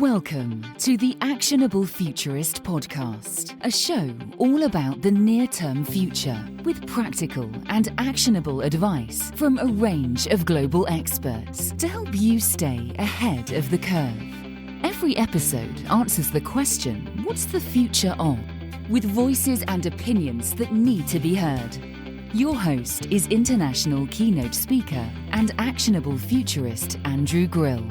Welcome to the Actionable Futurist podcast, a show all about the near-term future with practical and actionable advice from a range of global experts to help you stay ahead of the curve. Every episode answers the question, what's the future of? With voices and opinions that need to be heard. Your host is international keynote speaker and actionable futurist Andrew Grill.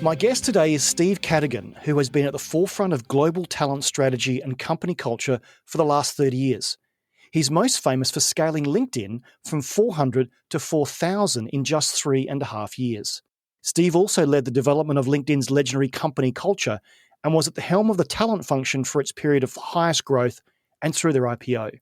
My guest today is Steve Cadigan, who has been at the forefront of global talent strategy and company culture for the last 30 years. He's most famous for scaling LinkedIn from 400 to 4,000 in just 3.5 years. Steve also led the development of LinkedIn's legendary company culture and was at the helm of the talent function for its period of highest growth and through their IPO.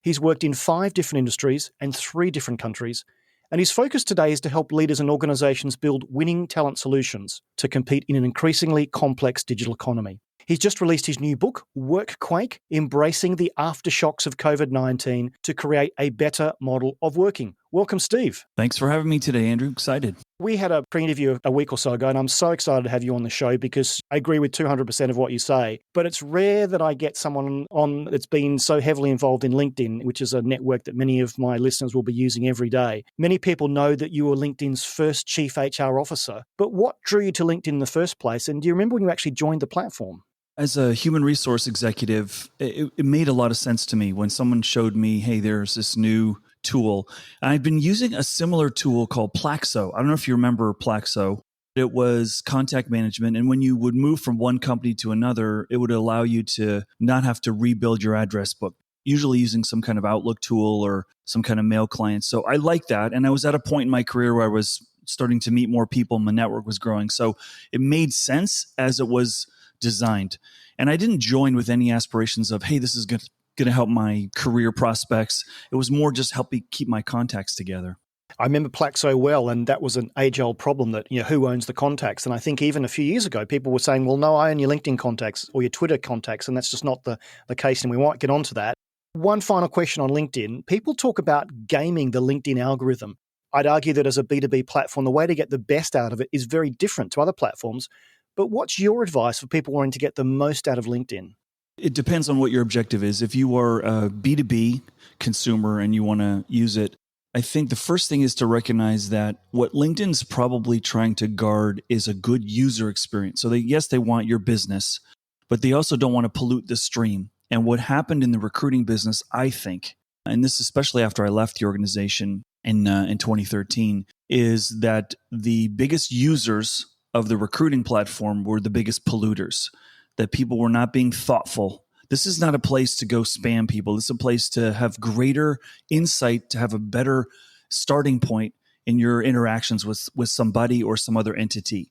He's worked in 5 different industries and 3 different countries, and his focus today is to help leaders and organizations build winning talent solutions to compete in an increasingly complex digital economy. He's just released his new book, Workquake, Embracing the Aftershocks of COVID-19 to Create a Better Model of Working. Welcome, Steve. Thanks for having me today, Andrew. Excited. We had a pre-interview a week or so ago, and I'm so excited to have you on the show because I agree with 200% of what you say. But it's rare that I get someone on that's been so heavily involved in LinkedIn, which is a network that many of my listeners will be using every day. Many people know that you were LinkedIn's first chief HR officer. But what drew you to LinkedIn in the first place? And do you remember when you actually joined the platform? As a human resource executive, it made a lot of sense to me when someone showed me, hey, there's this new tool. And I've been using a similar tool called Plaxo. I don't know if you remember Plaxo. It was contact management. And when you would move from one company to another, it would allow you to not have to rebuild your address book, usually using some kind of Outlook tool or some kind of mail client. So I like that. And I was at a point in my career where I was starting to meet more people. My network was growing. So it made sense as it was designed. And I didn't join with any aspirations of, hey, this is going to help my career prospects. It was more just helping keep my contacts together. I remember Plaxo well, and that was an age-old problem that, who owns the contacts? And I think even a few years ago, people were saying, well, no, I own your LinkedIn contacts or your Twitter contacts, and that's just not the case, and we might get onto that. One final question on LinkedIn. People talk about gaming the LinkedIn algorithm. I'd argue that as a B2B platform, the way to get the best out of it is very different to other platforms. But what's your advice for people wanting to get the most out of LinkedIn? It depends on what your objective is. If you are a B2B consumer and you want to use it, I think the first thing is to recognize that what LinkedIn's probably trying to guard is a good user experience. So they want your business, but they also don't want to pollute the stream. And what happened in the recruiting business, I think, and this especially after I left the organization in 2013, is that the biggest users of the recruiting platform were the biggest polluters, that people were not being thoughtful. This is not a place to go spam people. This is a place to have greater insight, to have a better starting point in your interactions with somebody or some other entity.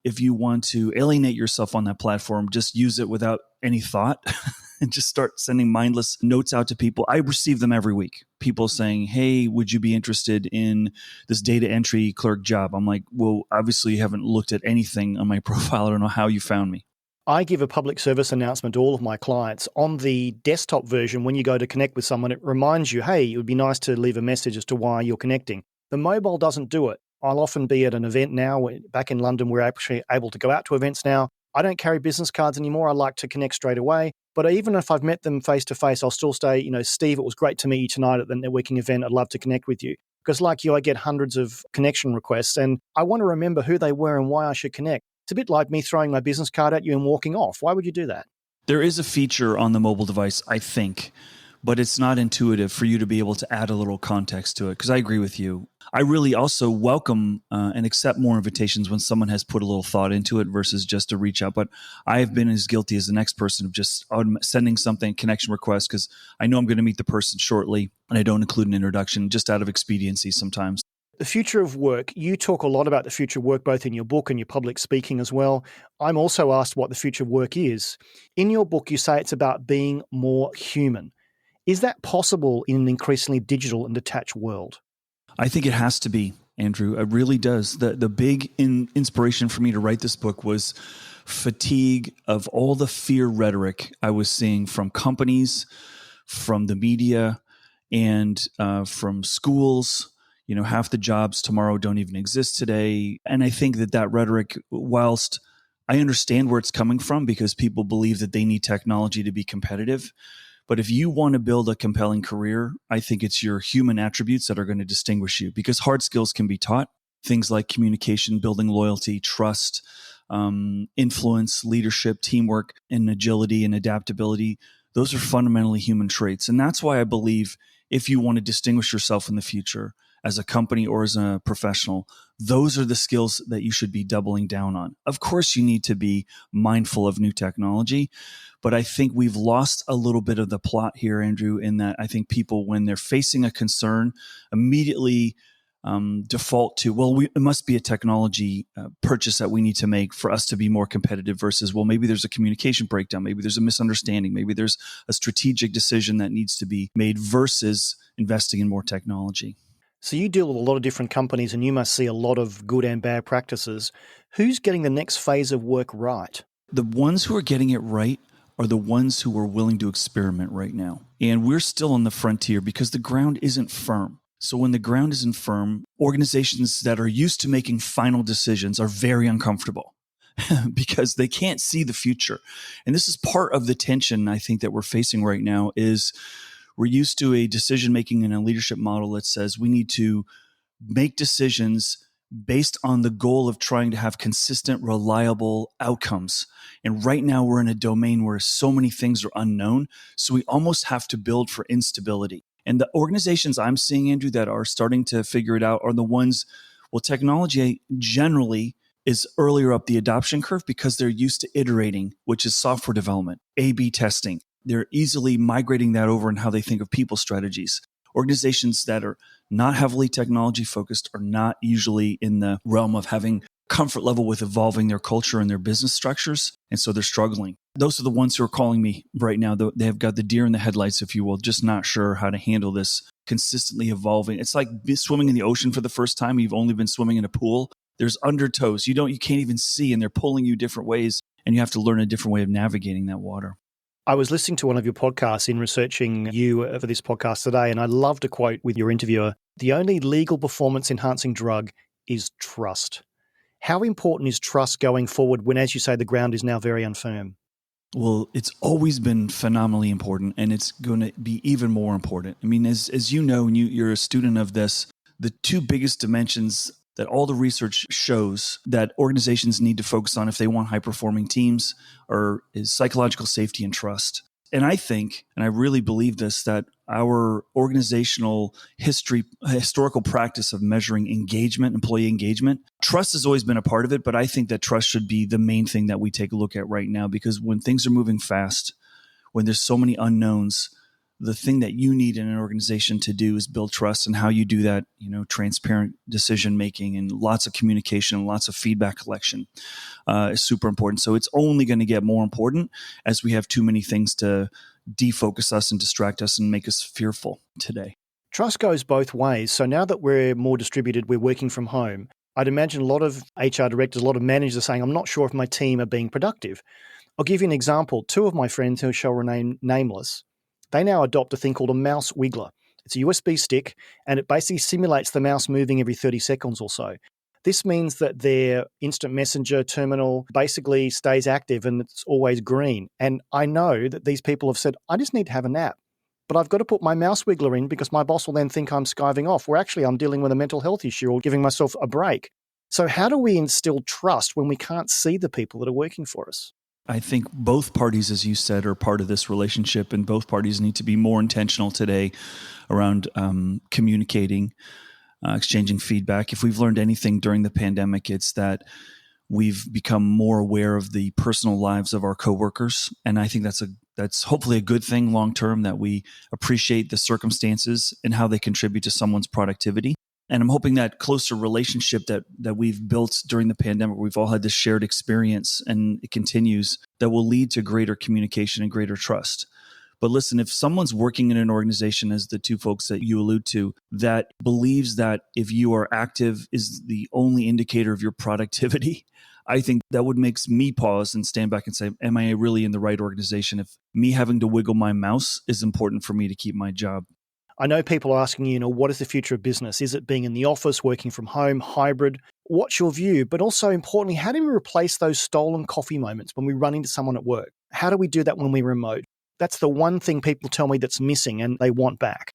If you want to alienate yourself on that platform, just use it without any thought and just start sending mindless notes out to people. I receive them every week. People saying, hey, would you be interested in this data entry clerk job? I'm like, well, obviously you haven't looked at anything on my profile. I don't know how you found me. I give a public service announcement to all of my clients. On the desktop version, when you go to connect with someone, it reminds you, hey, it would be nice to leave a message as to why you're connecting. The mobile doesn't do it. I'll often be at an event now. Back in London, we're actually able to go out to events now. I don't carry business cards anymore. I like to connect straight away. But even if I've met them face to face, I'll still say, Steve, it was great to meet you tonight at the networking event. I'd love to connect with you. Because like you, I get hundreds of connection requests and I want to remember who they were and why I should connect. It's a bit like me throwing my business card at you and walking off. Why would you do that? There is a feature on the mobile device, I think, but it's not intuitive for you to be able to add a little context to it. Because I agree with you. I really also welcome and accept more invitations when someone has put a little thought into it versus just to reach out. But I have been as guilty as the next person of just sending something, connection request, because I know I'm going to meet the person shortly and I don't include an introduction just out of expediency sometimes. The future of work, you talk a lot about the future of work, both in your book and your public speaking as well. I'm also asked what the future of work is. In your book, you say it's about being more human. Is that possible in an increasingly digital and detached world? I think it has to be, Andrew. It really does. The big inspiration for me to write this book was fatigue of all the fear rhetoric I was seeing from companies, from the media, and from schools. Half the jobs tomorrow don't even exist today. And I think that rhetoric, whilst I understand where it's coming from because people believe that they need technology to be competitive. But if you want to build a compelling career, I think it's your human attributes that are going to distinguish you, because hard skills can be taught. Things like communication, building loyalty, trust, influence, leadership, teamwork, and agility and adaptability. Those are fundamentally human traits. And that's why I believe if you want to distinguish yourself in the future as a company or as a professional, those are the skills that you should be doubling down on. Of course, you need to be mindful of new technology, but I think we've lost a little bit of the plot here, Andrew, in that I think people, when they're facing a concern, immediately default to, well, it must be a technology purchase that we need to make for us to be more competitive versus, well, maybe there's a communication breakdown, maybe there's a misunderstanding, maybe there's a strategic decision that needs to be made versus investing in more technology. So you deal with a lot of different companies and you must see a lot of good and bad practices. Who's getting the next phase of work right? The ones who are getting it right are the ones who are willing to experiment right now. And we're still on the frontier because the ground isn't firm. So when the ground isn't firm, organizations that are used to making final decisions are very uncomfortable because they can't see the future. And this is part of the tension I think that we're facing right now is we're used to a decision-making and a leadership model that says we need to make decisions based on the goal of trying to have consistent, reliable outcomes. And right now we're in a domain where so many things are unknown. So we almost have to build for instability. And the organizations I'm seeing, Andrew, that are starting to figure it out are the ones, well, technology generally is earlier up the adoption curve because they're used to iterating, which is software development, A/B testing. They're easily migrating that over in how they think of people strategies. Organizations that are not heavily technology focused are not usually in the realm of having comfort level with evolving their culture and their business structures. And so they're struggling. Those are the ones who are calling me right now. They have got the deer in the headlights, if you will, just not sure how to handle this consistently evolving. It's like swimming in the ocean for the first time. You've only been swimming in a pool. There's undertows. You can't even see, and they're pulling you different ways. And you have to learn a different way of navigating that water. I was listening to one of your podcasts in researching you for this podcast today, and I loved a quote with your interviewer. The only legal performance enhancing drug is trust. How important is trust going forward when, as you say, the ground is now very unfirm? Well, it's always been phenomenally important, and it's going to be even more important. I mean, as you know, and you're a student of this, the two biggest dimensions that all the research shows that organizations need to focus on if they want high-performing teams is psychological safety and trust. And I think, and I really believe this, that our organizational historical practice of measuring engagement, employee engagement, trust has always been a part of it, but I think that trust should be the main thing that we take a look at right now, because when things are moving fast, when there's so many unknowns, the thing that you need in an organization to do is build trust. And how you do that, transparent decision making and lots of communication and lots of feedback collection is super important. So it's only going to get more important as we have too many things to defocus us and distract us and make us fearful today. Trust goes both ways. So now that we're more distributed, we're working from home, I'd imagine a lot of HR directors, a lot of managers are saying, I'm not sure if my team are being productive. I'll give you an example. Two of my friends who shall remain nameless, they now adopt a thing called a mouse wiggler. It's a USB stick, and it basically simulates the mouse moving every 30 seconds or so. This means that their instant messenger terminal basically stays active and it's always green. And I know that these people have said, I just need to have a nap, but I've got to put my mouse wiggler in because my boss will then think I'm skiving off, where actually I'm dealing with a mental health issue or giving myself a break. So how do we instill trust when we can't see the people that are working for us? I think both parties, as you said, are part of this relationship, and both parties need to be more intentional today around communicating, exchanging feedback. If we've learned anything during the pandemic, it's that we've become more aware of the personal lives of our coworkers, and I think that's hopefully a good thing long term, that we appreciate the circumstances and how they contribute to someone's productivity. And I'm hoping that closer relationship that we've built during the pandemic, we've all had this shared experience and it continues, that will lead to greater communication and greater trust. But listen, if someone's working in an organization, as the two folks that you allude to, that believes that if you are active is the only indicator of your productivity, I think that would make me pause and stand back and say, am I really in the right organization if me having to wiggle my mouse is important for me to keep my job? I know people are asking you, what is the future of business? Is it being in the office, working from home, hybrid? What's your view? But also importantly, how do we replace those stolen coffee moments when we run into someone at work? How do we do that when we're remote? That's the one thing people tell me that's missing and they want back.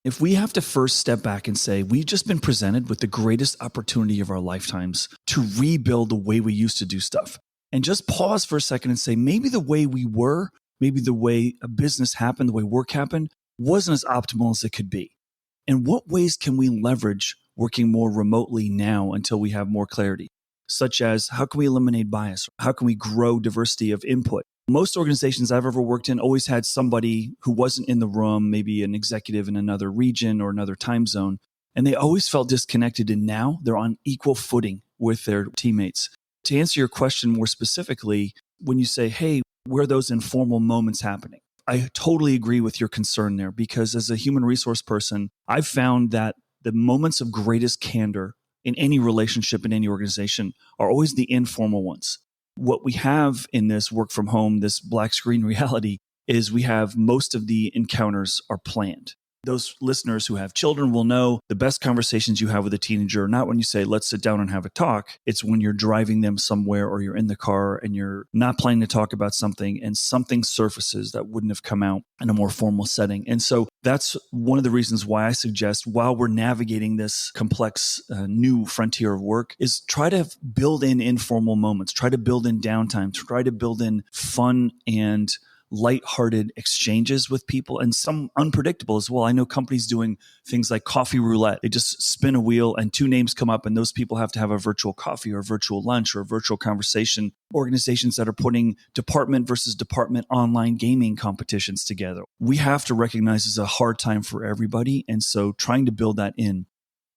If we have to first step back and say, we've just been presented with the greatest opportunity of our lifetimes to rebuild the way we used to do stuff, and just pause for a second and say, maybe the way we were, maybe the way a business happened, the way work happened, wasn't as optimal as it could be. And what ways can we leverage working more remotely now until we have more clarity? Such as, how can we eliminate bias? How can we grow diversity of input? Most organizations I've ever worked in always had somebody who wasn't in the room, maybe an executive in another region or another time zone, and they always felt disconnected. And now they're on equal footing with their teammates. To answer your question more specifically, when you say, hey, where are those informal moments happening? I totally agree with your concern there, because as a human resource person, I've found that the moments of greatest candor in any relationship, in any organization, are always the informal ones. What we have in this work from home, this black screen reality, is we have most of the encounters are planned. Those listeners who have children will know the best conversations you have with a teenager are not when you say, let's sit down and have a talk. It's when you're driving them somewhere or you're in the car and you're not planning to talk about something and something surfaces that wouldn't have come out in a more formal setting. And so that's one of the reasons why I suggest, while we're navigating this complex new frontier of work, is try to build in informal moments, try to build in downtime, try to build in fun and lighthearted exchanges with people, and some unpredictable as well. I know companies doing things like coffee roulette. They just spin a wheel and two names come up and those people have to have a virtual coffee or a virtual lunch or a virtual conversation. Organizations that are putting department versus department online gaming competitions together. We have to recognize it's a hard time for everybody. And so trying to build that in.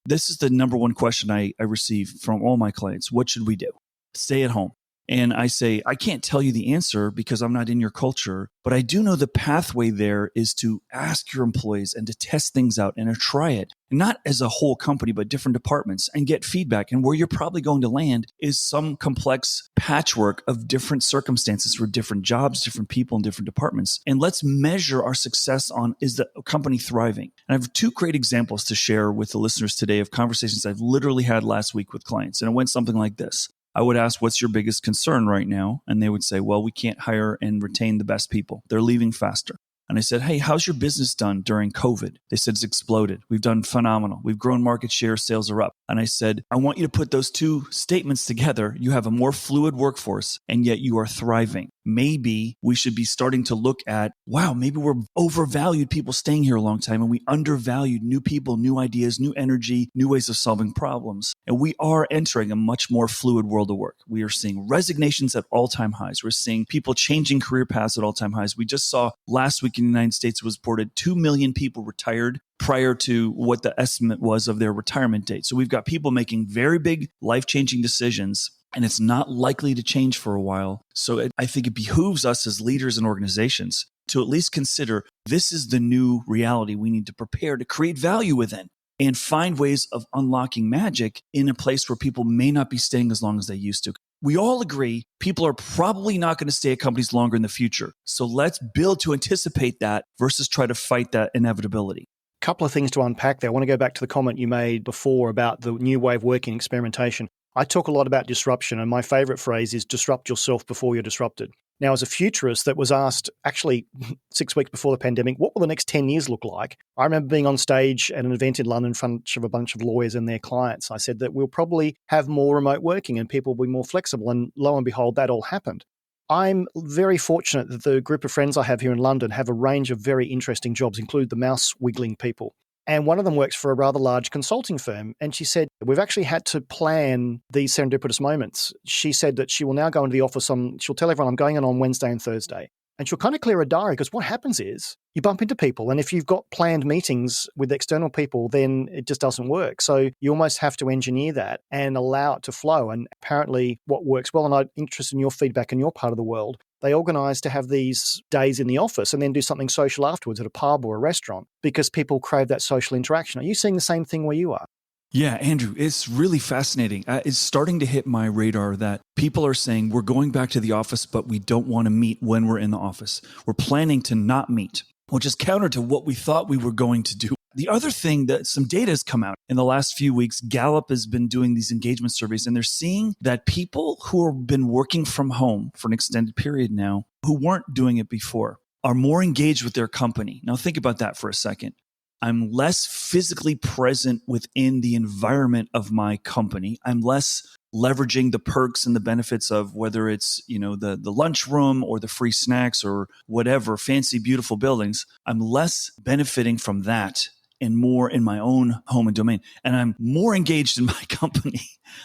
This is the number one question I receive from all my clients. What should we do? Stay at home. And I say, I can't tell you the answer because I'm not in your culture, but I do know the pathway there is to ask your employees and to test things out and to try it, not as a whole company, but different departments, and get feedback. And where you're probably going to land is some complex patchwork of different circumstances for different jobs, different people in different departments. And let's measure our success on, is the company thriving? And I have two great examples to share with the listeners today of conversations I've literally had last week with clients. And it went something like this. I would ask, what's your biggest concern right now? And they would say, well, we can't hire and retain the best people. They're leaving faster. And I said, hey, how's your business done during COVID? They said, it's exploded. We've done phenomenal. We've grown market share. Sales are up. And I said, I want you to put those two statements together. You have a more fluid workforce, and yet you are thriving. Maybe we should be starting to look at, wow, maybe we're overvalued people staying here a long time, and we undervalued new people, new ideas, new energy, new ways of solving problems. And we are entering a much more fluid world of work. We are seeing resignations at all-time highs. We're seeing people changing career paths at all-time highs. We just saw last week in the United States, it was reported 2 million people retired prior to what the estimate was of their retirement date. So we've got people making very big life-changing decisions, and it's not likely to change for a while. So I think it behooves us as leaders and organizations to at least consider this is the new reality we need to prepare to create value within and find ways of unlocking magic in a place where people may not be staying as long as they used to. We all agree people are probably not going to stay at companies longer in the future. So let's build to anticipate that versus try to fight that inevitability. Couple of things to unpack there. I want to go back to the comment you made before about the new way of working, experimentation. I talk a lot about disruption, and my favorite phrase is disrupt yourself before you're disrupted. Now, as a futurist that was asked actually 6 weeks before the pandemic, what will the next 10 years look like? I remember being on stage at an event in London in front of a bunch of lawyers and their clients. I said that we'll probably have more remote working and people will be more flexible. And lo and behold, that all happened. I'm very fortunate that the group of friends I have here in London have a range of very interesting jobs, include the mouse wiggling people. And one of them works for a rather large consulting firm. And she said, we've actually had to plan these serendipitous moments. She said that she will now go into the office she'll tell everyone I'm going in on Wednesday and Thursday. And she'll kind of clear a diary, because what happens is you bump into people. And if you've got planned meetings with external people, then it just doesn't work. So you almost have to engineer that and allow it to flow. And apparently what works well, and I'm interested in your feedback in your part of the world, they organise to have these days in the office and then do something social afterwards at a pub or a restaurant because people crave that social interaction. Are you seeing the same thing where you are? Yeah, Andrew, it's really fascinating. It's starting to hit my radar that people are saying we're going back to the office, but we don't want to meet when we're in the office. We're planning to not meet. which is counter to what we thought we were going to do. The other thing that some data has come out in the last few weeks, Gallup has been doing these engagement surveys, and they're seeing that people who have been working from home for an extended period now, who weren't doing it before, are more engaged with their company. Now think about that for a second. I'm less physically present within the environment of my company. I'm less leveraging the perks and the benefits of whether it's, the lunchroom or the free snacks or whatever, fancy, beautiful buildings. I'm less benefiting from that and more in my own home and domain. And I'm more engaged in my company.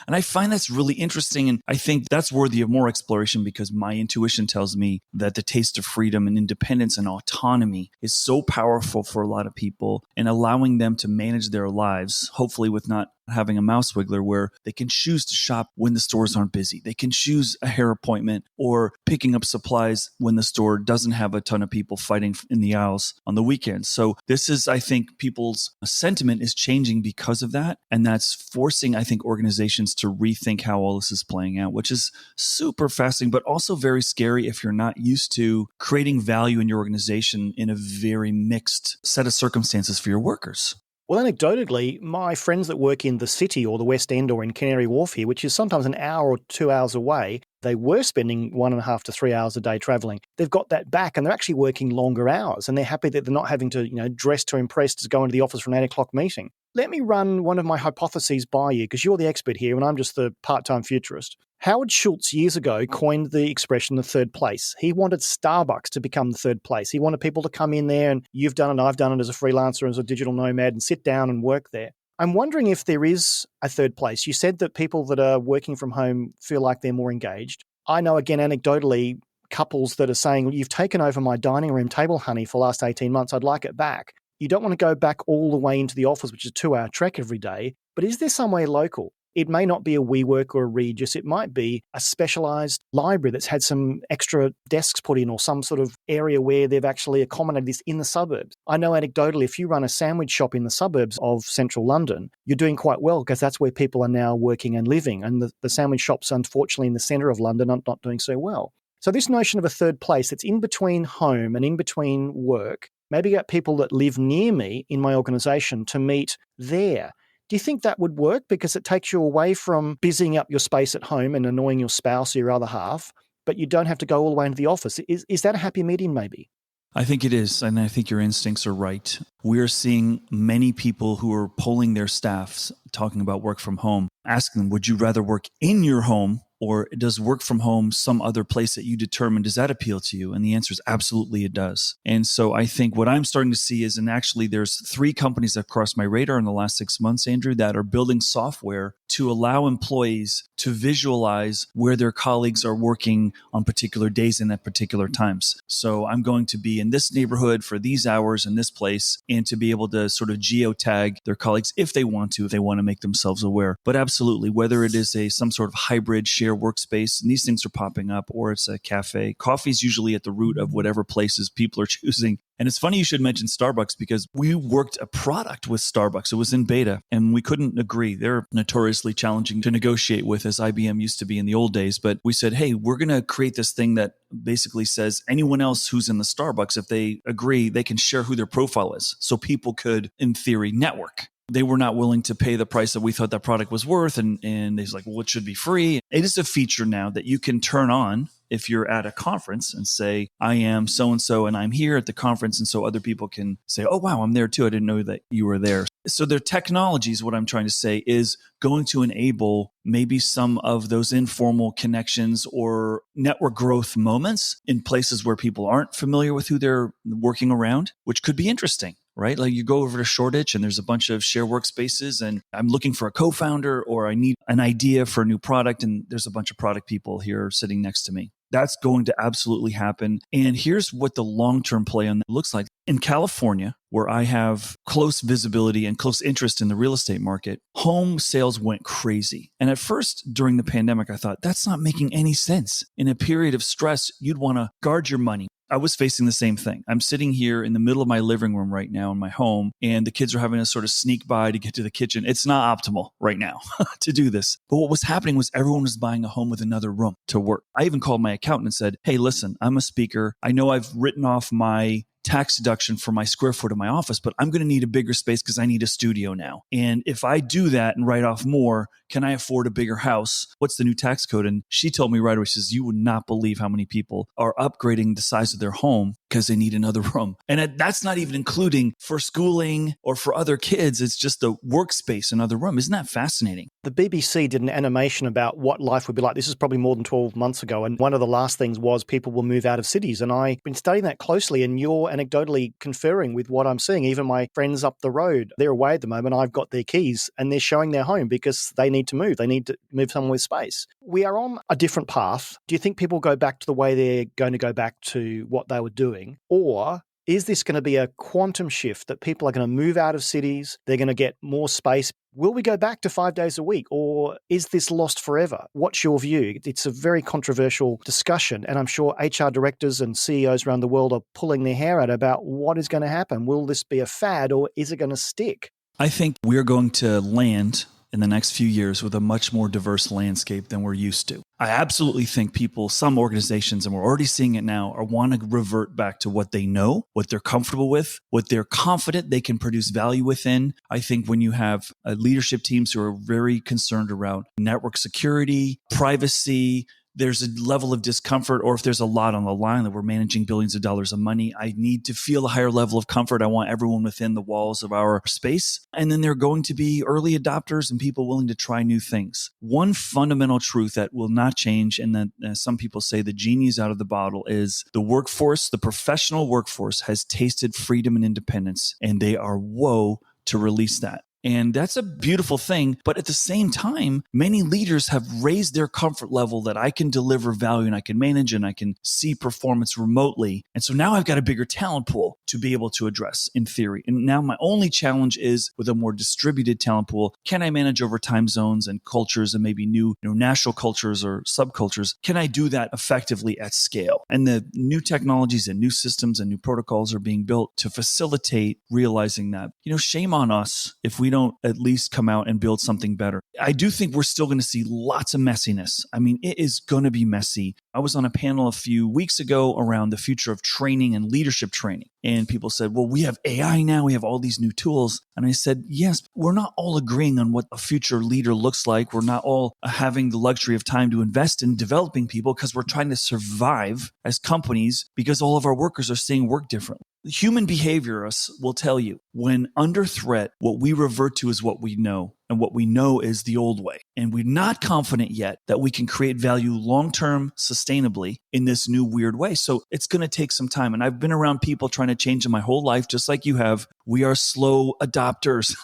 And I find that's really interesting. And I think that's worthy of more exploration because my intuition tells me that the taste of freedom and independence and autonomy is so powerful for a lot of people and allowing them to manage their lives, hopefully with not having a mouse wiggler where they can choose to shop when the stores aren't busy. They can choose a hair appointment or picking up supplies when the store doesn't have a ton of people fighting in the aisles on the weekends. So this is, I think, people's sentiment is changing because of that. And that's forcing, I think, organizations to rethink how all this is playing out, which is super fascinating, but also very scary if you're not used to creating value in your organization in a very mixed set of circumstances for your workers. Well, anecdotally, my friends that work in the city or the West End or in Canary Wharf here, which is sometimes an hour or 2 hours away, they were spending 1.5 to 3 hours a day traveling. They've got that back and they're actually working longer hours and they're happy that they're not having to, dress to impress to go into the office for an 8 o'clock meeting. Let me run one of my hypotheses by you because you're the expert here and I'm just the part-time futurist. Howard Schultz years ago coined the expression the third place. He wanted Starbucks to become the third place. He wanted people to come in there and you've done it, I've done it as a freelancer, as a digital nomad and sit down and work there. I'm wondering if there is a third place. You said that people that are working from home feel like they're more engaged. I know, again, anecdotally, couples that are saying, you've taken over my dining room table, honey, for the last 18 months. I'd like it back. You don't want to go back all the way into the office, which is a 2-hour trek every day. But is there somewhere local? It may not be a WeWork or a Regus. It might be a specialised library that's had some extra desks put in or some sort of area where they've actually accommodated this in the suburbs. I know anecdotally, if you run a sandwich shop in the suburbs of central London, you're doing quite well because that's where people are now working and living. And the sandwich shops, unfortunately, in the centre of London are not doing so well. So this notion of a third place that's in between home and in between work, maybe get people that live near me in my organisation to meet there. Do you think that would work? Because it takes you away from busying up your space at home and annoying your spouse or your other half, but you don't have to go all the way into the office. Is that a happy medium maybe? I think it is, and I think your instincts are right. We're seeing many people who are polling their staffs, talking about work from home, asking them, would you rather work in your home or does work from home some other place that you determine, does that appeal to you? And the answer is absolutely it does. And so I think what I'm starting to see is, and actually there's 3 companies that crossed my radar in the last 6 months, Andrew, that are building software to allow employees to visualize where their colleagues are working on particular days and at particular times. So I'm going to be in this neighborhood for these hours in this place, and to be able to sort of geotag their colleagues if they want to make themselves aware. But absolutely, whether it is some sort of hybrid share workspace, and these things are popping up, or it's a cafe. Coffee is usually at the root of whatever places people are choosing. And it's funny you should mention Starbucks because we worked a product with Starbucks. It was in beta and we couldn't agree. They're notoriously challenging to negotiate with, as IBM used to be in the old days. But we said, hey, we're going to create this thing that basically says anyone else who's in the Starbucks, if they agree, they can share who their profile is. So people could, in theory, network. They were not willing to pay the price that we thought that product was worth. And they was like, well, it should be free. It is a feature now that you can turn on if you're at a conference and say, I am so-and-so and I'm here at the conference. And so other people can say, oh, wow, I'm there too. I didn't know that you were there. So their technology is what I'm trying to say is going to enable maybe some of those informal connections or network growth moments in places where people aren't familiar with who they're working around, which could be interesting. Right? Like you go over to Shoreditch and there's a bunch of share workspaces and I'm looking for a co-founder or I need an idea for a new product and there's a bunch of product people here sitting next to me. That's going to absolutely happen. And here's what the long-term play on that looks like. In California, where I have close visibility and close interest in the real estate market, home sales went crazy. And at first, during the pandemic, I thought, that's not making any sense. In a period of stress, you'd want to guard your money. I was facing the same thing. I'm sitting here in the middle of my living room right now in my home, and the kids are having to sort of sneak by to get to the kitchen. It's not optimal right now to do this. But what was happening was everyone was buying a home with another room to work. I even called my accountant and said, hey, listen, I'm a speaker. I know I've written off my tax deduction for my square foot of my office, but I'm going to need a bigger space because I need a studio now. And if I do that and write off more, can I afford a bigger house? What's the new tax code? And she told me right away, she says, you would not believe how many people are upgrading the size of their home because they need another room. And that's not even including for schooling or for other kids. It's just the workspace, another room. Isn't that fascinating? The BBC did an animation about what life would be like. This is probably more than 12 months ago. And one of the last things was people will move out of cities. And I've been studying that closely, and you're anecdotally conferring with what I'm seeing. Even my friends up the road, they're away at the moment. I've got their keys and they're showing their home because they need to move. They need to move somewhere with space. We are on a different path. Do you think people go back to the way they're going to go back to what they were doing? Or is this going to be a quantum shift that people are going to move out of cities? They're going to get more space. Will we go back to 5 days a week, or is this lost forever? What's your view? It's a very controversial discussion, and I'm sure HR directors and CEOs around the world are pulling their hair out about what is going to happen. Will this be a fad, or is it going to stick? I think we're going to land in the next few years with a much more diverse landscape than we're used to. I absolutely think people, some organizations, and we're already seeing it now, are want to revert back to what they know, what they're comfortable with, what they're confident they can produce value within. I think when you have leadership teams who are very concerned around network security, privacy, there's a level of discomfort, or if there's a lot on the line that we're managing billions of dollars of money, I need to feel a higher level of comfort. I want everyone within the walls of our space. And then there are going to be early adopters and people willing to try new things. One fundamental truth that will not change, and that some people say the genie is out of the bottle, is the workforce, the professional workforce has tasted freedom and independence, and they are woe to release that. And that's a beautiful thing. But at the same time, many leaders have raised their comfort level that I can deliver value and I can manage and I can see performance remotely. And so now I've got a bigger talent pool to be able to address in theory. And now my only challenge is with a more distributed talent pool. Can I manage over time zones and cultures and maybe new national cultures or subcultures? Can I do that effectively at scale? And the new technologies and new systems and new protocols are being built to facilitate realizing that. Shame on us if we don't at least come out and build something better. I do think we're still going to see lots of messiness. I mean, it is going to be messy. I was on a panel a few weeks ago around the future of training and leadership training. And people said, well, we have AI now. We have all these new tools. And I said, yes, we're not all agreeing on what a future leader looks like. We're not all having the luxury of time to invest in developing people because we're trying to survive as companies because all of our workers are seeing work differently. Human behaviorists will tell you when under threat, what we revert to is what we know. And what we know is the old way. And we're not confident yet that we can create value long-term sustainably in this new weird way. So it's going to take some time. And I've been around people trying to change in my whole life, just like you have. We are slow adopters.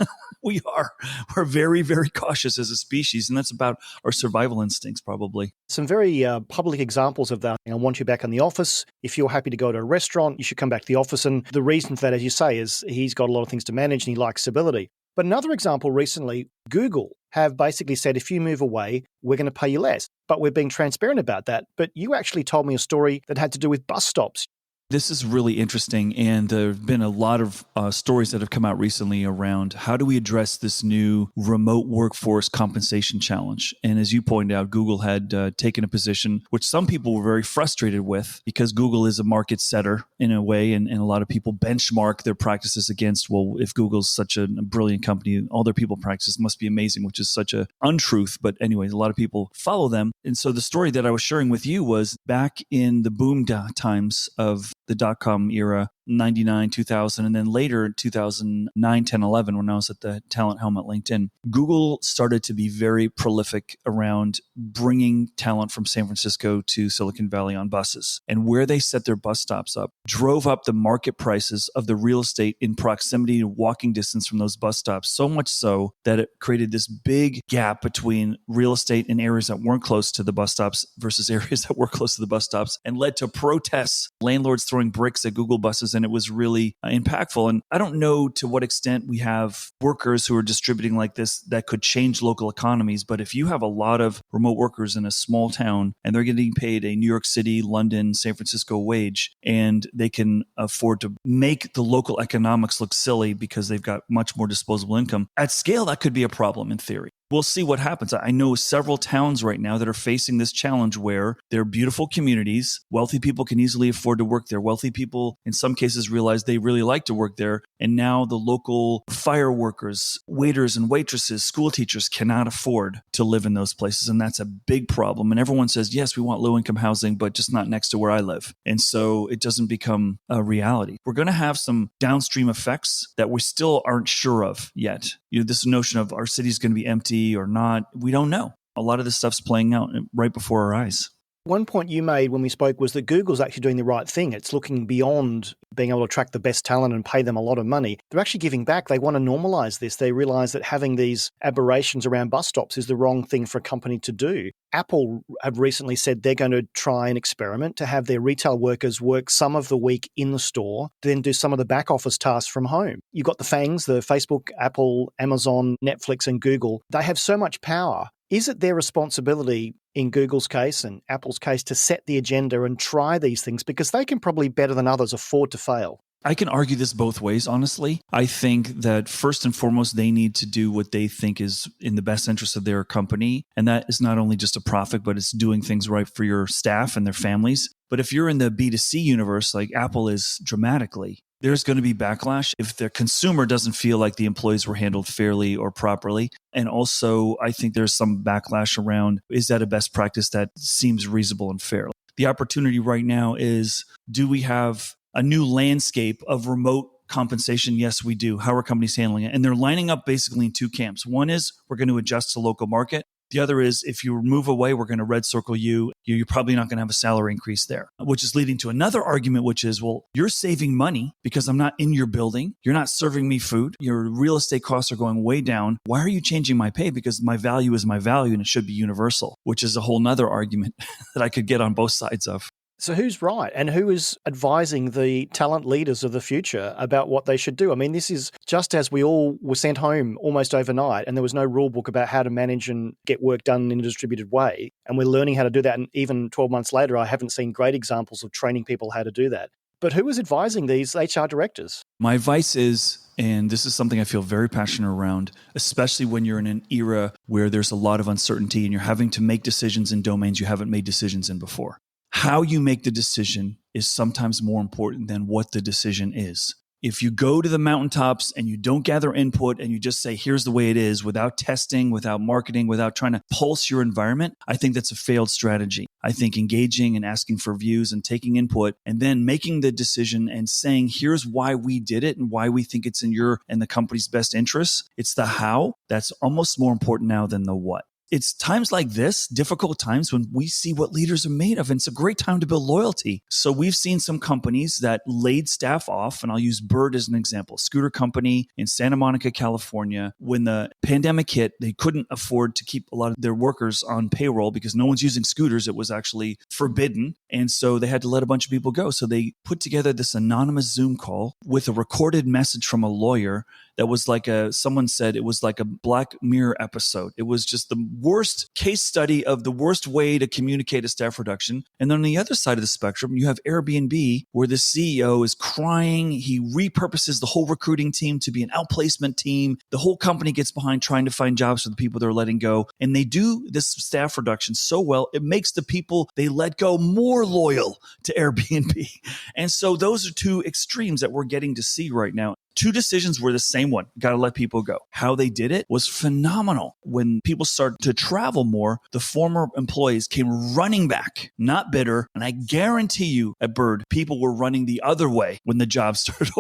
We're very, very cautious as a species. And that's about our survival instincts, probably. Some very public examples of that. I want you back in the office. If you're happy to go to a restaurant, you should come back to the office. And the reason for that, as you say, is he's got a lot of things to manage and he likes stability. But another example recently, Google have basically said, if you move away, we're going to pay you less. But we're being transparent about that. But you actually told me a story that had to do with bus stops. This is really interesting, and there have been a lot of stories that have come out recently around how do we address this new remote workforce compensation challenge. And as you pointed out, Google had taken a position which some people were very frustrated with because Google is a market setter in a way, and a lot of people benchmark their practices against, well, if Google's such a brilliant company, all their people practices must be amazing, which is such a untruth. But anyways, a lot of people follow them. And so the story that I was sharing with you was back in the boom times of the dot-com era, 99, 2000, and then later 2009, 10, 11, when I was at the talent helm at LinkedIn, Google started to be very prolific around bringing talent from San Francisco to Silicon Valley on buses. And where they set their bus stops up drove up the market prices of the real estate in proximity to walking distance from those bus stops, so much so that it created this big gap between real estate in areas that weren't close to the bus stops versus areas that were close to the bus stops, and led to protests, landlords throwing bricks at Google buses. And it was really impactful. And I don't know to what extent we have workers who are distributing like this that could change local economies. But if you have a lot of remote workers in a small town and they're getting paid a New York City, London, San Francisco wage, and they can afford to make the local economics look silly because they've got much more disposable income, at scale, that could be a problem in theory. We'll see what happens. I know several towns right now that are facing this challenge where they're beautiful communities. Wealthy people can easily afford to work there. Wealthy people, in some cases, realize they really like to work there. And now the local fire workers, waiters and waitresses, school teachers cannot afford to live in those places. And that's a big problem. And everyone says, yes, we want low-income housing, but just not next to where I live. And so it doesn't become a reality. We're going to have some downstream effects that we still aren't sure of yet. This notion of our city's going to be empty or not, we don't know. A lot of this stuff's playing out right before our eyes. One point you made when we spoke was that Google's actually doing the right thing. It's looking beyond being able to attract the best talent and pay them a lot of money. They're actually giving back. They want to normalize this. They realize that having these aberrations around bus stops is the wrong thing for a company to do. Apple have recently said they're going to try an experiment to have their retail workers work some of the week in the store, then do some of the back office tasks from home. You've got the FANGs, the Facebook, Apple, Amazon, Netflix, and Google. They have so much power. Is it their responsibility in Google's case and Apple's case to set the agenda and try these things? Because they can probably better than others afford to fail. I can argue this both ways, honestly. I think that first and foremost, they need to do what they think is in the best interest of their company. And that is not only just a profit, but it's doing things right for your staff and their families. But if you're in the B2C universe, like Apple is dramatically, there's going to be backlash if the consumer doesn't feel like the employees were handled fairly or properly. And also, I think there's some backlash around, is that a best practice that seems reasonable and fair? The opportunity right now is, do we have a new landscape of remote compensation? Yes, we do. How are companies handling it? And they're lining up basically in two camps. One is we're going to adjust to local market. The other is if you move away, we're going to red circle you. You're probably not going to have a salary increase there, which is leading to another argument, which is, well, you're saving money because I'm not in your building. You're not serving me food. Your real estate costs are going way down. Why are you changing my pay? Because my value is my value and it should be universal, which is a whole nother argument that I could get on both sides of. So who's right and who is advising the talent leaders of the future about what they should do? I mean, this is just as we all were sent home almost overnight and there was no rule book about how to manage and get work done in a distributed way. And we're learning how to do that. And even 12 months later, I haven't seen great examples of training people how to do that. But who is advising these HR directors? My advice is, and this is something I feel very passionate around, especially when you're in an era where there's a lot of uncertainty and you're having to make decisions in domains you haven't made decisions in before. How you make the decision is sometimes more important than what the decision is. If you go to the mountaintops and you don't gather input and you just say, here's the way it is, without testing, without marketing, without trying to pulse your environment, I think that's a failed strategy. I think engaging and asking for views and taking input and then making the decision and saying, here's why we did it and why we think it's in your and the company's best interests. It's the how that's almost more important now than the what. It's times like this, difficult times, when we see what leaders are made of, and it's a great time to build loyalty. So we've seen some companies that laid staff off, and I'll use Bird as an example. Scooter company in Santa Monica, California. When the pandemic hit, they couldn't afford to keep a lot of their workers on payroll because no one's using scooters. It was actually forbidden. And so they had to let a bunch of people go. So they put together this anonymous Zoom call with a recorded message from a lawyer that was like someone said it was like a Black Mirror episode. It was just the worst case study of the worst way to communicate a staff reduction. And then on the other side of the spectrum, you have Airbnb, where the CEO is crying. He repurposes the whole recruiting team to be an outplacement team. The whole company gets behind trying to find jobs for the people they're letting go. And they do this staff reduction so well, it makes the people they let go more loyal to Airbnb. And so those are two extremes that we're getting to see right now. Two decisions were the same one. Got to let people go. How they did it was phenomenal. When people started to travel more, the former employees came running back, not bitter. And I guarantee you at Bird, people were running the other way when the jobs started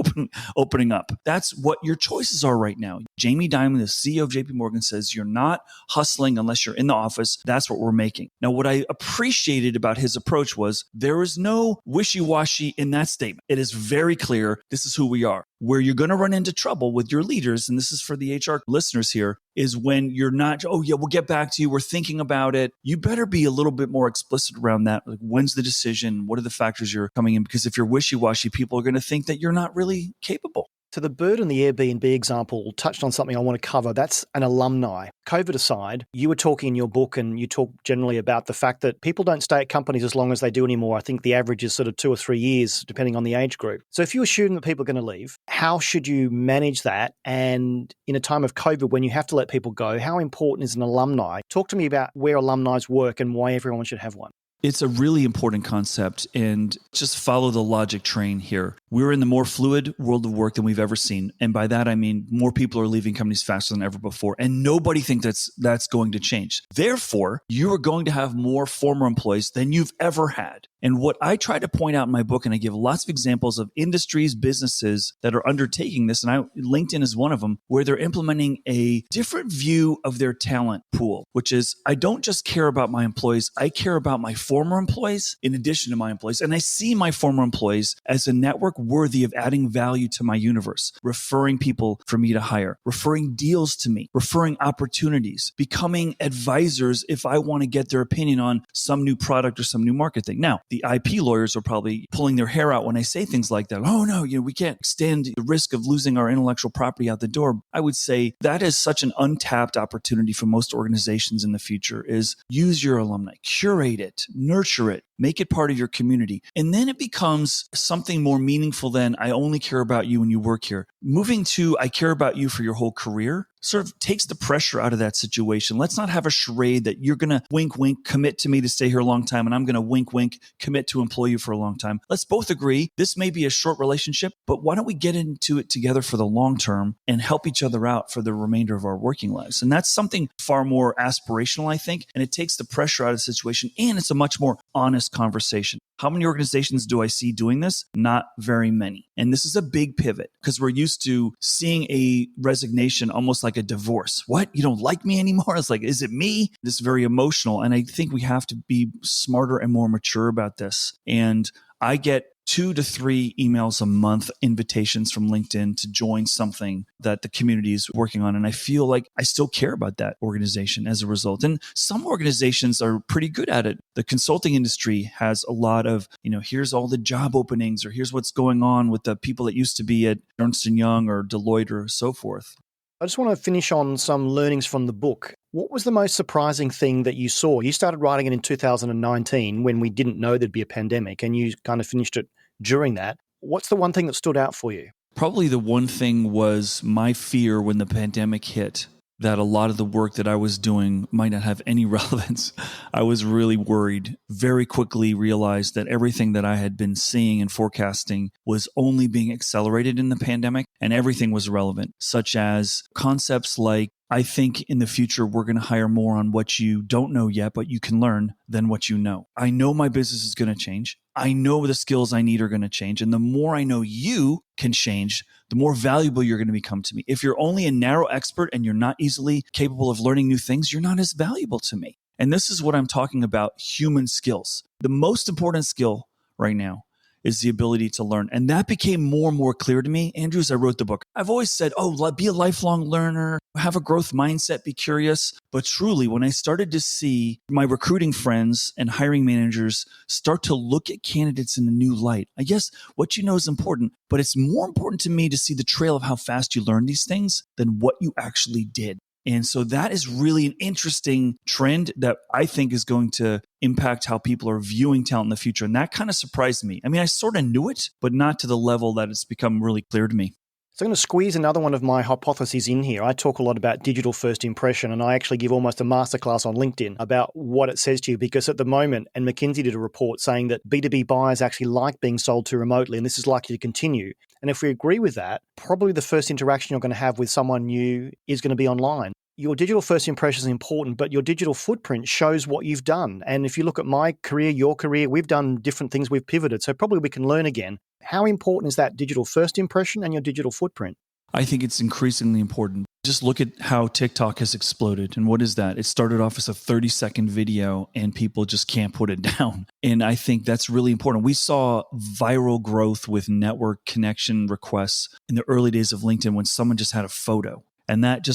opening up. That's what your choices are right now. Jamie Dimon, the CEO of JP Morgan, says you're not hustling unless you're in the office. That's what we're making. Now, what I appreciated about his approach was there is no wishy-washy in that statement. It is very clear. This is who we are. Where you're going to run into trouble with your leaders, and this is for the HR listeners here, is when you're not, oh yeah, we'll get back to you. We're thinking about it. You better be a little bit more explicit around that. Like, when's the decision? What are the factors you're coming in? Because if you're wishy-washy, people are going to think that you're not really capable. So the Bird and the Airbnb example touched on something I want to cover. That's an alumni. COVID aside, you were talking in your book and you talk generally about the fact that people don't stay at companies as long as they do anymore. I think the average is sort of 2 or 3 years, depending on the age group. So if you assume that people are going to leave, how should you manage that? And in a time of COVID, when you have to let people go, how important is an alumni? Talk to me about where alumni work and why everyone should have one. It's a really important concept, and just follow the logic train here. We're in the more fluid world of work than we've ever seen. And by that, I mean more people are leaving companies faster than ever before. And nobody thinks that's going to change. Therefore, you are going to have more former employees than you've ever had. And what I try to point out in my book, and I give lots of examples of industries, businesses that are undertaking this, and LinkedIn is one of them, where they're implementing a different view of their talent pool, which is I don't just care about my employees, I care about my former employees in addition to my employees. And I see my former employees as a network worthy of adding value to my universe, referring people for me to hire, referring deals to me, referring opportunities, becoming advisors if I want to get their opinion on some new product or some new market thing. Now, the IP lawyers are probably pulling their hair out when I say things like that. Oh no, we can't stand the risk of losing our intellectual property out the door. I would say that is such an untapped opportunity for most organizations in the future is use your alumni, curate it, nurture it, make it part of your community. And then it becomes something more meaningful than I only care about you when you work here. Moving to I care about you for your whole career sort of takes the pressure out of that situation. Let's not have a charade that you're going to wink, wink, commit to me to stay here a long time, and I'm going to wink, wink, commit to employ you for a long time. Let's both agree this may be a short relationship, but why don't we get into it together for the long term and help each other out for the remainder of our working lives? And that's something far more aspirational, I think, and it takes the pressure out of the situation, and it's a much more honest conversation. How many organizations do I see doing this? Not very many. And this is a big pivot because we're used to seeing a resignation almost like a divorce. What? You don't like me anymore? It's like, is it me? This is very emotional. And I think we have to be smarter and more mature about this. And I get 2 to 3 emails a month, invitations from LinkedIn to join something that the community is working on. And I feel like I still care about that organization as a result. And some organizations are pretty good at it. The consulting industry has a lot of, here's all the job openings, or here's what's going on with the people that used to be at Ernst & Young or Deloitte or so forth. I just want to finish on some learnings from the book. What was the most surprising thing that you saw? You started writing it in 2019 when we didn't know there'd be a pandemic, and you kind of finished it during that. What's the one thing that stood out for you? Probably the one thing was my fear when the pandemic hit that a lot of the work that I was doing might not have any relevance. I was really worried. Very quickly realized that everything that I had been seeing and forecasting was only being accelerated in the pandemic, and everything was relevant, such as concepts like, I think in the future, we're going to hire more on what you don't know yet, but you can learn than what you know. I know my business is going to change. I know the skills I need are going to change. And the more I know you can change, the more valuable you're going to become to me. If you're only a narrow expert and you're not easily capable of learning new things, you're not as valuable to me. And this is what I'm talking about, human skills. The most important skill right now is the ability to learn. And that became more and more clear to me, Andrew, as I wrote the book. I've always said, be a lifelong learner, have a growth mindset, be curious. But truly, when I started to see my recruiting friends and hiring managers start to look at candidates in a new light, I guess what you know is important, but it's more important to me to see the trail of how fast you learn these things than what you actually did. And so that is really an interesting trend that I think is going to impact how people are viewing talent in the future. And that kind of surprised me. I mean, I sort of knew it, but not to the level that it's become really clear to me. So I'm going to squeeze another one of my hypotheses in here. I talk a lot about digital first impression, and I actually give almost a masterclass on LinkedIn about what it says to you, because at the moment, and McKinsey did a report saying that B2B buyers actually like being sold to remotely, and this is likely to continue. And if we agree with that, probably the first interaction you're going to have with someone new is going to be online. Your digital first impression is important, but your digital footprint shows what you've done. And if you look at my career, your career, we've done different things, we've pivoted. So probably we can learn again. How important is that digital first impression and your digital footprint? I think it's increasingly important. Just look at how TikTok has exploded. And what is that? It started off as a 30-second video and people just can't put it down. And I think that's really important. We saw viral growth with network connection requests in the early days of LinkedIn when someone just had a photo. And that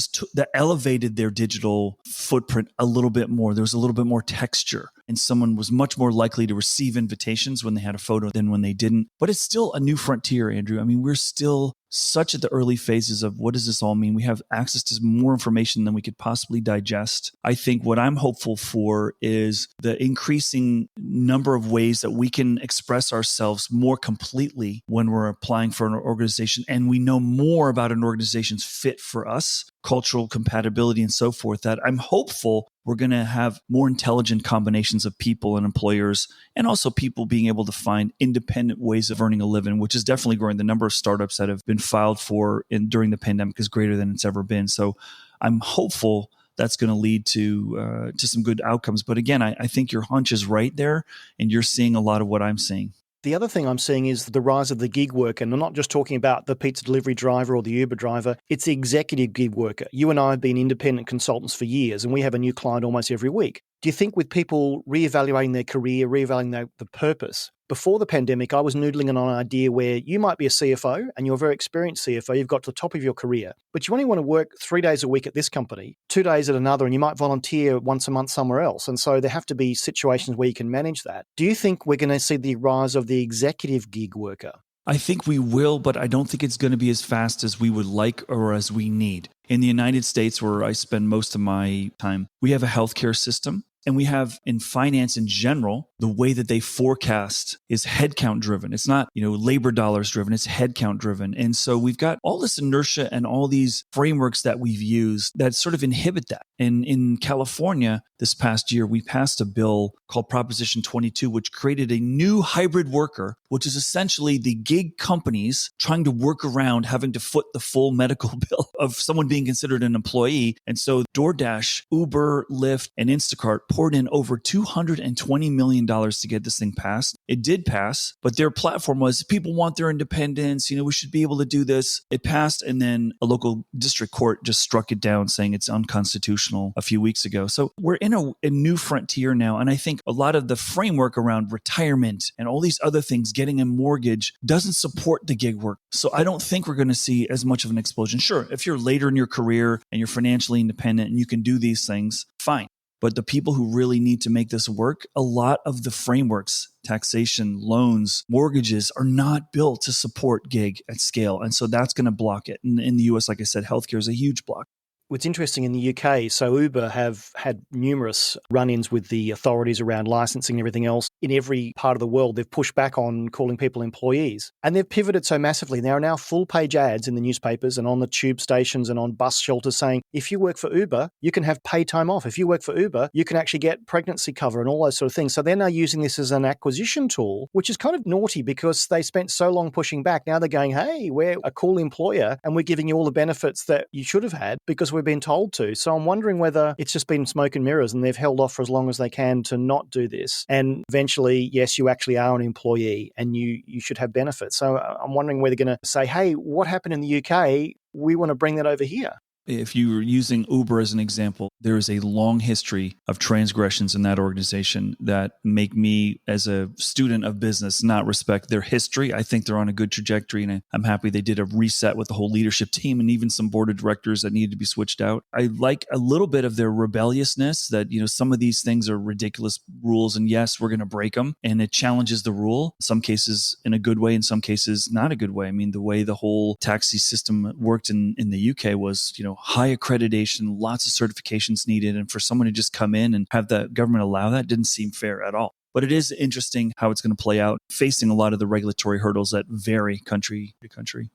elevated their digital footprint a little bit more. There was a little bit more texture. and someone was much more likely to receive invitations when they had a photo than when they didn't. But it's still a new frontier, Andrew. I mean, we're still such at the early phases of what does this all mean? We have access to more information than we could possibly digest. I think what I'm hopeful for is the increasing number of ways that we can express ourselves more completely when we're applying for an organization, and we know more about an organization's fit for us, cultural compatibility and so forth, that I'm hopeful we're going to have more intelligent combinations of people and employers, and also people being able to find independent ways of earning a living, which is definitely growing. The number of startups that have been filed for during the pandemic is greater than it's ever been. So I'm hopeful that's going to lead to some good outcomes. But again, I think your hunch is right there, and you're seeing a lot of what I'm seeing. The other thing I'm seeing is the rise of the gig worker. And I'm not just talking about the pizza delivery driver or the Uber driver. It's the executive gig worker. You and I have been independent consultants for years, and we have a new client almost every week. Do you think with people reevaluating their career, reevaluating the purpose? Before the pandemic, I was noodling on an idea where you might be a CFO and you're a very experienced CFO. You've got to the top of your career, but you only want to work 3 days a week at this company, 2 days at another, and you might volunteer once a month somewhere else. And so there have to be situations where you can manage that. Do you think we're going to see the rise of the executive gig worker? I think we will, but I don't think it's going to be as fast as we would like or as we need. In the United States, where I spend most of my time, we have a healthcare system. And we have in finance in general, the way that they forecast is headcount driven. It's not, labor dollars driven, it's headcount driven. And so we've got all this inertia and all these frameworks that we've used that sort of inhibit that. And in California, this past year, we passed a bill called Proposition 22, which created a new hybrid worker, which is essentially the gig companies trying to work around having to foot the full medical bill of someone being considered an employee. And so DoorDash, Uber, Lyft, and Instacart poured in over $220 million to get this thing passed. It did pass, but their platform was people want their independence. We should be able to do this. It passed, and then a local district court just struck it down, saying it's unconstitutional a few weeks ago. So we're in a new frontier now. And I think a lot of the framework around retirement and all these other things, getting a mortgage, doesn't support the gig work. So I don't think we're going to see as much of an explosion. Sure, if you're later in your career and you're financially independent and you can do these things, fine. But the people who really need to make this work, a lot of the frameworks, taxation, loans, mortgages are not built to support gig at scale. And so that's going to block it. And in the US, like I said, healthcare is a huge block. What's interesting in the UK, so Uber have had numerous run-ins with the authorities around licensing and everything else. In every part of the world, they've pushed back on calling people employees. And they've pivoted so massively. There are now full-page ads in the newspapers and on the tube stations and on bus shelters saying, if you work for Uber, you can have paid time off. If you work for Uber, you can actually get pregnancy cover and all those sort of things. So they're now using this as an acquisition tool, which is kind of naughty because they spent so long pushing back. Now they're going, hey, we're a cool employer and we're giving you all the benefits that you should have had because we've been told to. So I'm wondering whether it's just been smoke and mirrors and they've held off for as long as they can to not do this. And eventually, yes, you actually are an employee and you should have benefits. So I'm wondering whether they're going to say, hey, what happened in the UK? We want to bring that over here. If you were using Uber as an example, there is a long history of transgressions in that organization that make me, as a student of business, not respect their history. I think they're on a good trajectory, and I'm happy they did a reset with the whole leadership team and even some board of directors that needed to be switched out. I like a little bit of their rebelliousness that, some of these things are ridiculous rules, and yes, we're going to break them, and it challenges the rule, in some cases in a good way, in some cases not a good way. I mean, the way the whole taxi system worked in the UK was, high accreditation, lots of certifications needed. And for someone to just come in and have the government allow that didn't seem fair at all. But it is interesting how it's going to play out, facing a lot of the regulatory hurdles that vary country to country.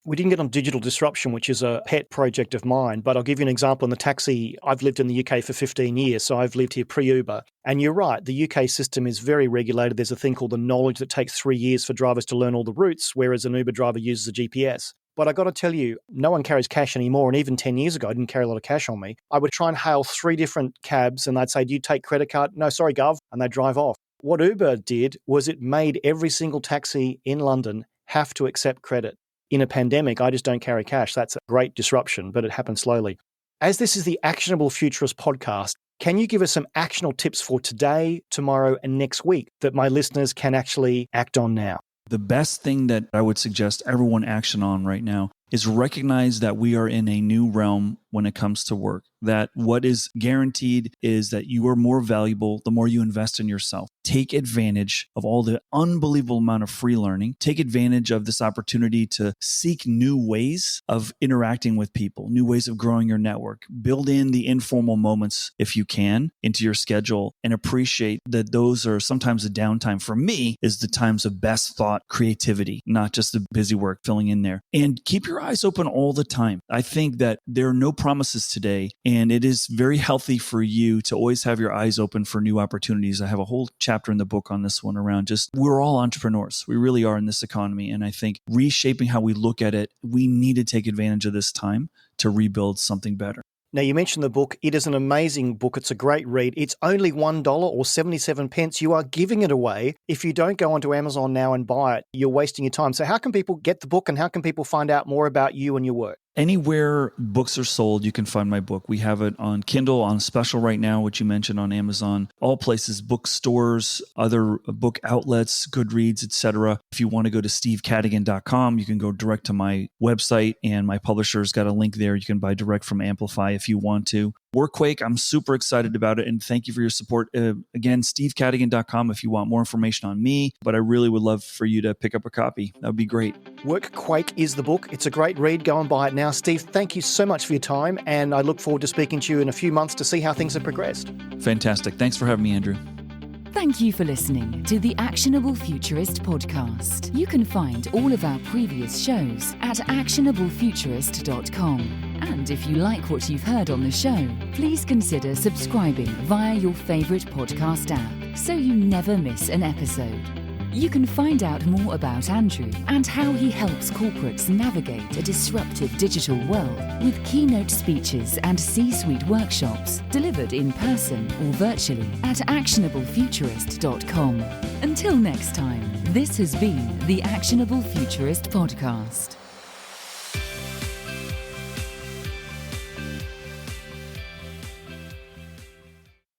We didn't get on digital disruption, which is a pet project of mine, but I'll give you an example. In the taxi, I've lived in the UK for 15 years, so I've lived here pre-Uber. And you're right, the UK system is very regulated. There's a thing called the knowledge that takes 3 years for drivers to learn all the routes, whereas an Uber driver uses a GPS. But I got to tell you, no one carries cash anymore. And even 10 years ago, I didn't carry a lot of cash on me. I would try and hail 3 different cabs and they'd say, do you take credit card? No, sorry, Gov. And they'd drive off. What Uber did was it made every single taxi in London have to accept credit. In a pandemic, I just don't carry cash. That's a great disruption, but it happened slowly. As this is the Actionable Futurist podcast, can you give us some actionable tips for today, tomorrow, and next week that my listeners can actually act on now? The best thing that I would suggest everyone action on right now is recognize that we are in a new realm when it comes to work. That what is guaranteed is that you are more valuable the more you invest in yourself. Take advantage of all the unbelievable amount of free learning. Take advantage of this opportunity to seek new ways of interacting with people, new ways of growing your network. Build in the informal moments, if you can, into your schedule, and appreciate that those are sometimes the downtime. For me, is the times of best thought, creativity, not just the busy work filling in there. And keep your eyes open all the time. I think that there are no promises today, and it is very healthy for you to always have your eyes open for new opportunities. I have a whole chapter in the book on this one around just, we're all entrepreneurs. We really are in this economy. And I think reshaping how we look at it, we need to take advantage of this time to rebuild something better. Now, you mentioned the book. It is an amazing book. It's a great read. It's only $1 or 77 pence. You are giving it away. If you don't go onto Amazon now and buy it, you're wasting your time. So how can people get the book, and how can people find out more about you and your work? Anywhere books are sold, you can find my book. We have it on Kindle on special right now, which you mentioned, on Amazon, all places, bookstores, other book outlets, Goodreads, etc. If you want to go to stevecadigan.com, you can go direct to my website, and my publisher's got a link there. You can buy direct from Amplify if you want to. Workquake, I'm super excited about it, and thank you for your support. Again, stevecadigan.com if you want more information on me, but I really would love for you to pick up a copy. That would be great. Workquake is the book. It's a great read. Go and buy it now. Steve, thank you so much for your time, and I look forward to speaking to you in a few months to see how things have progressed. Fantastic. Thanks for having me, Andrew. Thank you for listening to the Actionable Futurist podcast. You can find all of our previous shows at actionablefuturist.com. And if you like what you've heard on the show, please consider subscribing via your favorite podcast app so you never miss an episode. You can find out more about Andrew and how he helps corporates navigate a disruptive digital world with keynote speeches and C-suite workshops delivered in person or virtually at actionablefuturist.com. Until next time, this has been the Actionable Futurist podcast.